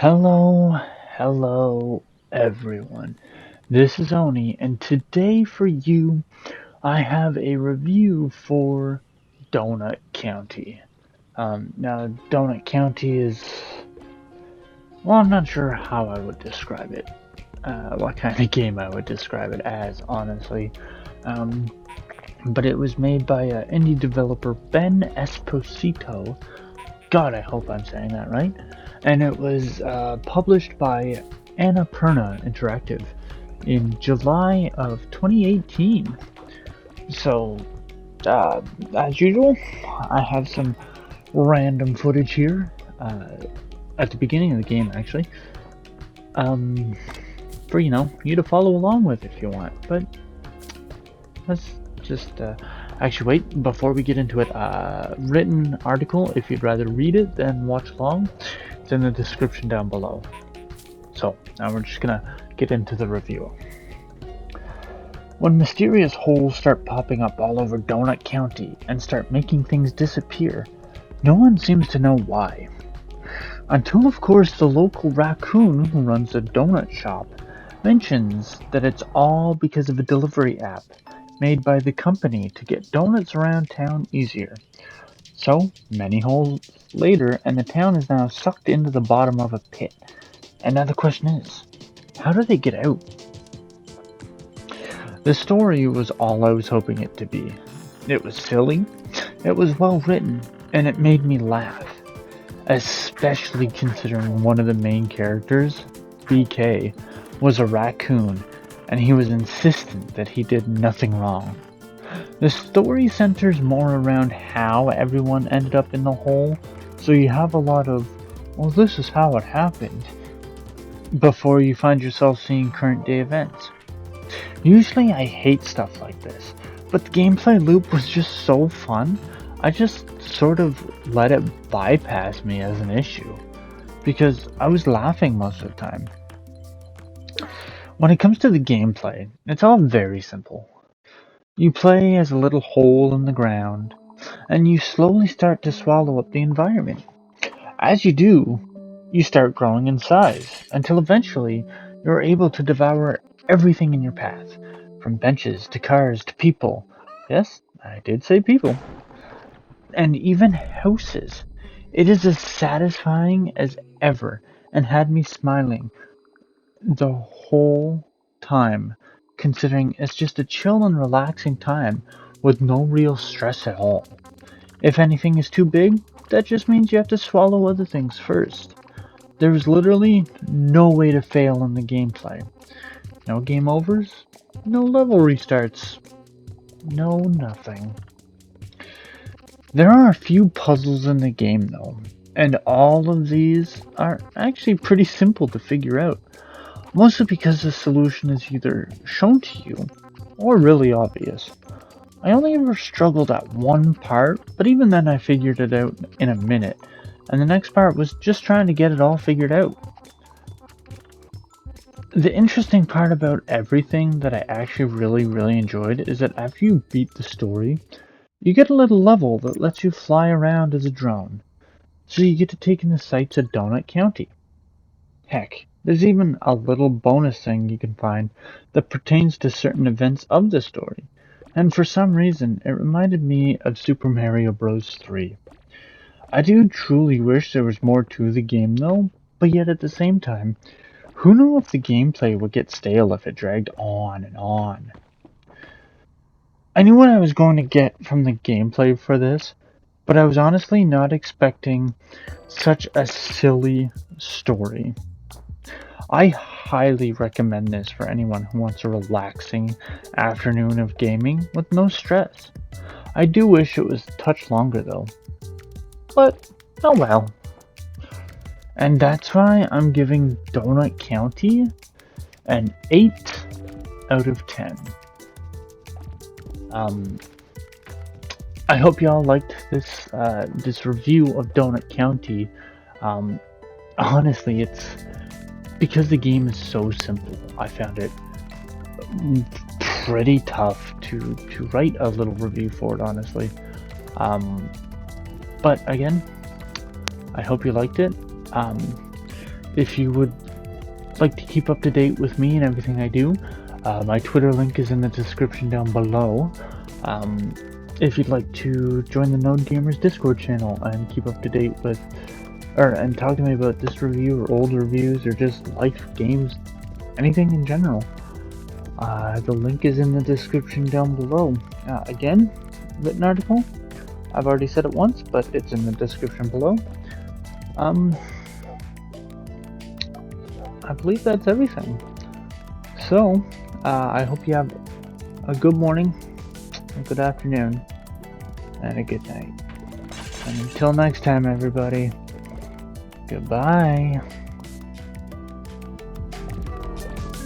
Hello, everyone. This is Oni, and today for you, I have a review for Donut County. Now, Donut County is, well, I'm not sure how I would describe it, what kind of game I would describe it as, honestly. Um, but it was made by indie developer Ben Esposito. God, I hope I'm saying that right. And it was published by Annapurna Interactive in July of 2018. So, as usual, I have some random footage here at the beginning of the game, actually, for you to follow along with if you want. But let's just actually wait before we get into it. Written article, if you'd rather read it than watch along, it's in the description down below. So now we're just gonna get into the review. When mysterious holes start popping up all over Donut County and start making things disappear, no one seems to know why. Until, of course, the local raccoon who runs a donut shop mentions that it's all because of a delivery app made by the company to get donuts around town easier. So, many holes later, and the town is now sucked into the bottom of a pit. And now the question is, how do they get out? The story was all I was hoping it to be. It was silly, it was well written, and it made me laugh. Especially considering one of the main characters, BK, was a raccoon, and he was insistent that he did nothing wrong. The story centers more around how everyone ended up in the hole, so you have a lot of, well, this is how it happened, before you find yourself seeing current day events. Usually I hate stuff like this, but the gameplay loop was just so fun, I just sort of let it bypass me as an issue, because I was laughing most of the time. When it comes to the gameplay, it's all very simple. You play as a little hole in the ground, and you slowly start to swallow up the environment. As you do, you start growing in size, until eventually you're able to devour everything in your path, from benches to cars to people. Yes, I did say people. And even houses. It is as satisfying as ever, and had me smiling the whole time, considering it's just a chill and relaxing time with no real stress at all. If anything is too big, that just means you have to swallow other things first. There's literally no way to fail in the gameplay. No game overs, no level restarts, no nothing. There are a few puzzles in the game though, and all of these are actually pretty simple to figure out. Mostly because the solution is either shown to you or really obvious. I only ever struggled at one part, but even then I figured it out in a minute, and the next part was just trying to get it all figured out. The interesting part about everything that I actually really enjoyed is that after you beat the story, you get a little level that lets you fly around as a drone, so you get to take in the sights of Donut County. Heck, there's even a little bonus thing you can find that pertains to certain events of the story, and for some reason it reminded me of Super Mario Bros. 3. I do truly wish there was more to the game though, but yet at the same time, who knew if the gameplay would get stale if it dragged on and on. I knew what I was going to get from the gameplay for this, but I was honestly not expecting such a silly story. I highly recommend this for anyone who wants a relaxing afternoon of gaming with no stress. I do wish it was a touch longer though, but oh well. And that's why I'm giving Donut County an 8 out of 10. I hope y'all liked this review of Donut County. Honestly, it's because the game is so simple. I found it pretty tough to write a little review for it, honestly. But again, I hope you liked it. if you would like to keep up to date with me and everything I do, my Twitter link is in the description down below. If you'd like to join the Node Gamers Discord channel and keep up to date with, and talk to me about this review or old reviews or just life, games, anything in general, the link is in the description down below. Again, written article. I've already said it once, but it's in the description below. I believe that's everything. So, I hope you have a good morning, a good afternoon, and a good night. And until next time, everybody, goodbye.